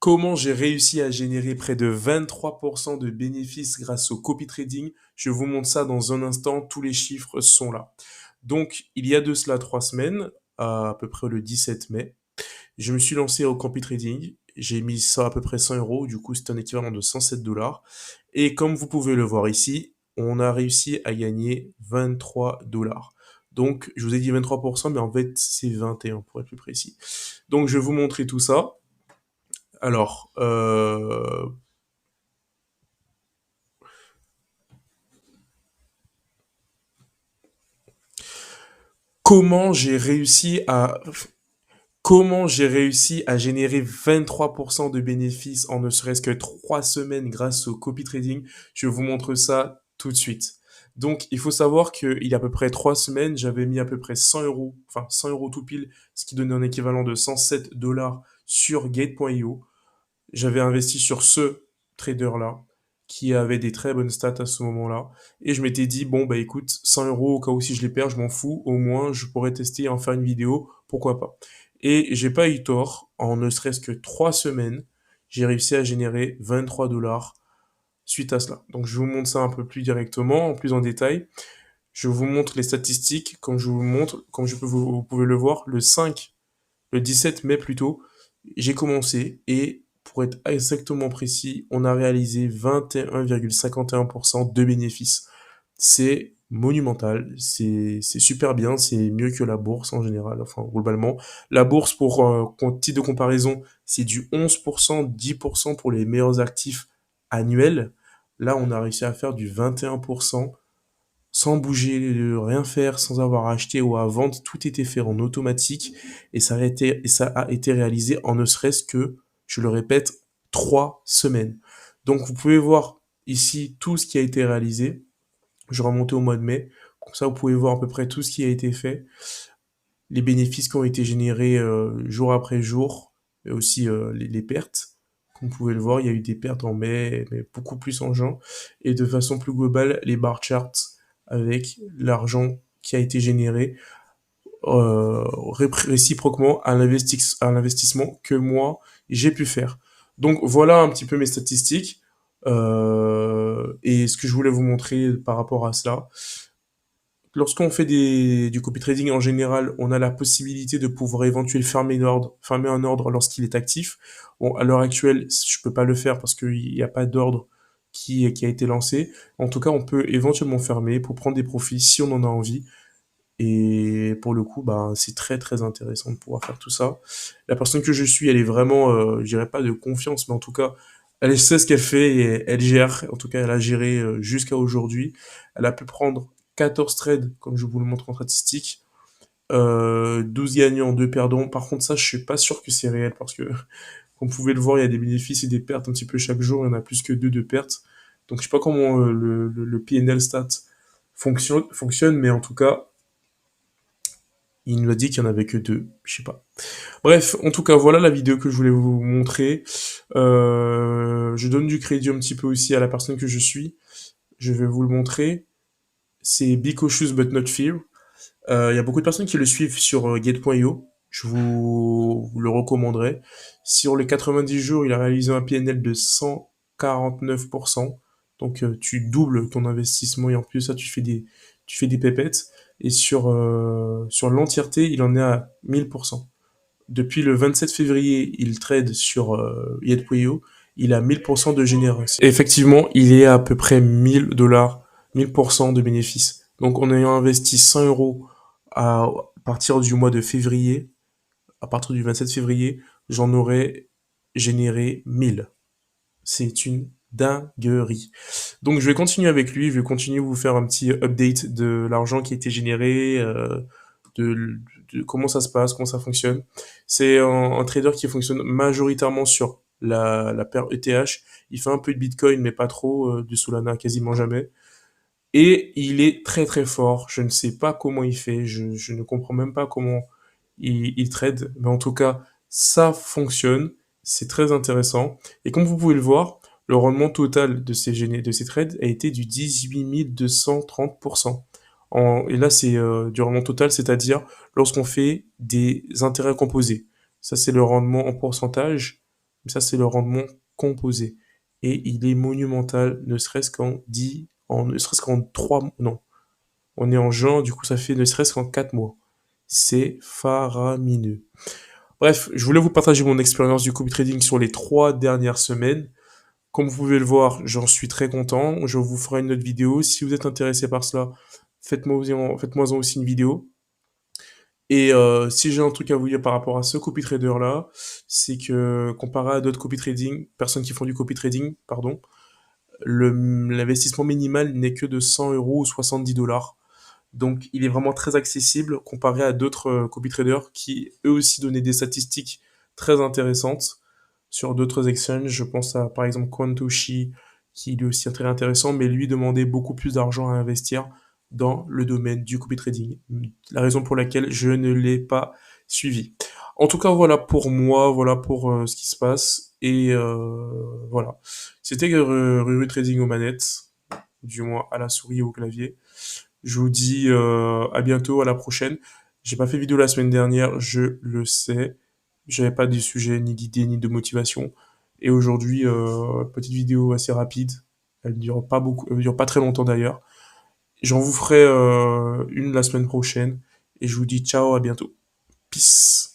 Comment j'ai réussi à générer près de 23% de bénéfices grâce au copy trading? Je vous montre ça dans un instant, tous les chiffres sont là. Donc, il y a de cela 3 semaines, à peu près le 17 mai, je me suis lancé au copy trading. J'ai mis ça à peu près 100 euros, du coup c'est un équivalent de 107 dollars. Et comme vous pouvez le voir ici, on a réussi à gagner 23 dollars. Donc, je vous ai dit 23%, mais en fait c'est 21 pour être plus précis. Donc, je vais vous montrer tout ça. Alors, comment j'ai réussi à comment j'ai réussi à générer 23% de bénéfices en ne serait-ce que 3 semaines grâce au copy trading? Je vous montre ça tout de suite. Donc, il faut savoir qu'il y a à peu près 3 semaines, j'avais mis à peu près 100 euros, enfin 100 euros tout pile, ce qui donnait un équivalent de 107 dollars sur Gate.io. J'avais investi sur ce trader-là, qui avait des très bonnes stats à ce moment-là. Et je m'étais dit, bon, bah écoute, 100 euros, au cas où si je les perds, je m'en fous. Au moins, je pourrais tester et en faire une vidéo. Pourquoi pas? Et j'ai pas eu tort. En ne serait-ce que 3 semaines, j'ai réussi à générer 23 dollars suite à cela. Donc, je vous montre ça un peu plus directement, en plus en détail. Je vous montre les statistiques, comme je vous montre, comme vous pouvez le voir, le 17 mai plutôt, j'ai commencé et pour être exactement précis, on a réalisé 21,51% de bénéfices. C'est monumental, c'est super bien, c'est mieux que la bourse en général, enfin globalement. La bourse, pour titre de comparaison, c'est du 11%, 10% pour les meilleurs actifs annuels. Là, on a réussi à faire du 21% sans bouger, rien faire, sans avoir à acheter ou à vendre, tout était fait en automatique et ça a été réalisé en ne serait-ce que, je le répète, 3 semaines. Donc vous pouvez voir ici tout ce qui a été réalisé. Je remontais au mois de mai, comme ça vous pouvez voir à peu près tout ce qui a été fait, les bénéfices qui ont été générés jour après jour, et aussi les pertes. Comme vous pouvez le voir, il y a eu des pertes en mai, mais beaucoup plus en juin. Et de façon plus globale, les bar charts avec l'argent qui a été généré réciproquement à l'investissement que moi j'ai pu faire. Donc voilà un petit peu mes statistiques et ce que je voulais vous montrer par rapport à cela. Lorsqu'on fait du copy trading en général, on a la possibilité de pouvoir éventuellement fermer un ordre lorsqu'il est actif. Bon, à l'heure actuelle, je peux pas le faire parce qu'il n'y a pas d'ordre qui a été lancé. En tout cas, on peut éventuellement fermer pour prendre des profits si on en a envie. Et pour le coup, bah, c'est très très intéressant de pouvoir faire tout ça. La personne que je suis, elle est vraiment, je dirais pas de confiance, mais en tout cas, elle sait ce qu'elle fait et elle gère. En tout cas, elle a géré jusqu'à aujourd'hui. Elle a pu prendre 14 trades, comme je vous le montre en statistique. 12 gagnants, 2 perdants. Par contre, ça, je suis pas sûr que c'est réel parce que, comme vous pouvez le voir, il y a des bénéfices et des pertes un petit peu chaque jour. Il y en a plus que deux de pertes. Donc, je sais pas comment le PNL stat fonctionne, mais en tout cas, il nous a dit qu'il y en avait que deux. Je sais pas. Bref, en tout cas, voilà la vidéo que je voulais vous montrer. Je donne du crédit un petit peu aussi à la personne que je suis. Je vais vous le montrer. C'est Be Cautious But Not Fear. Il y a beaucoup de personnes qui le suivent sur Gate.io. Je vous le recommanderais. Sur les 90 jours, il a réalisé un PNL de 149%. Donc tu doubles ton investissement et en plus ça tu fais des pépettes. Et sur l'entièreté, il en est à 1000%. Depuis le 27 février, il trade sur Gate.io. Il a 1000% de génération. Et effectivement, il est à peu près 1000 dollars, 1000% de bénéfices. Donc en ayant investi 100 euros à partir du mois de février, à partir du 27 février, j'en aurais généré 1000. C'est une dinguerie. Donc je vais continuer avec lui, je vais continuer à vous faire un petit update de l'argent qui a été généré, de, de comment ça se passe, comment ça fonctionne. C'est un trader qui fonctionne majoritairement sur la paire ETH. Il fait un peu de Bitcoin, mais pas trop, du Solana quasiment jamais. Et il est très très fort. Je ne sais pas comment il fait. Je ne comprends même pas comment il trade. Mais en tout cas, ça fonctionne. C'est très intéressant. Et comme vous pouvez le voir, le rendement total de ces trades a été du 18 230%. Et là, c'est du rendement total, c'est-à-dire lorsqu'on fait des intérêts composés. Ça, c'est le rendement en pourcentage Ça, c'est le rendement composé. Et il est monumental, ne serait-ce qu'en 10, ne serait-ce qu'en 3 mois. Non, on est en juin, du coup, ça fait ne serait-ce qu'en 4 mois. C'est faramineux. Bref, je voulais vous partager mon expérience du copy trading sur les 3 dernières semaines. Comme vous pouvez le voir, j'en suis très content. Je vous ferai une autre vidéo. Si vous êtes intéressé par cela, faites-moi aussi une vidéo. Et si j'ai un truc à vous dire par rapport à ce copy trader là, c'est que comparé à d'autres copy trading, personnes qui font du copy trading, pardon, l'investissement minimal n'est que de 100 euros ou 70 dollars. Donc il est vraiment très accessible comparé à d'autres copy traders qui eux aussi donnaient des statistiques très intéressantes sur d'autres exchanges. Je pense à par exemple Quantoshi qui lui aussi est très intéressant, mais lui demandait beaucoup plus d'argent à investir dans le domaine du copy trading. La raison pour laquelle je ne l'ai pas suivi. En tout cas, voilà pour moi, voilà pour ce qui se passe. Et voilà. C'était Ruru Trading aux manettes, du moins à la souris et au clavier. Je vous dis à bientôt, à la prochaine. J'ai pas fait vidéo la semaine dernière, je le sais. J'avais pas de sujet, ni d'idée, ni de motivation. Et aujourd'hui, petite vidéo assez rapide. Elle dure pas beaucoup, elle dure pas très longtemps d'ailleurs. J'en vous ferai une la semaine prochaine. Et je vous dis ciao, à bientôt. Peace.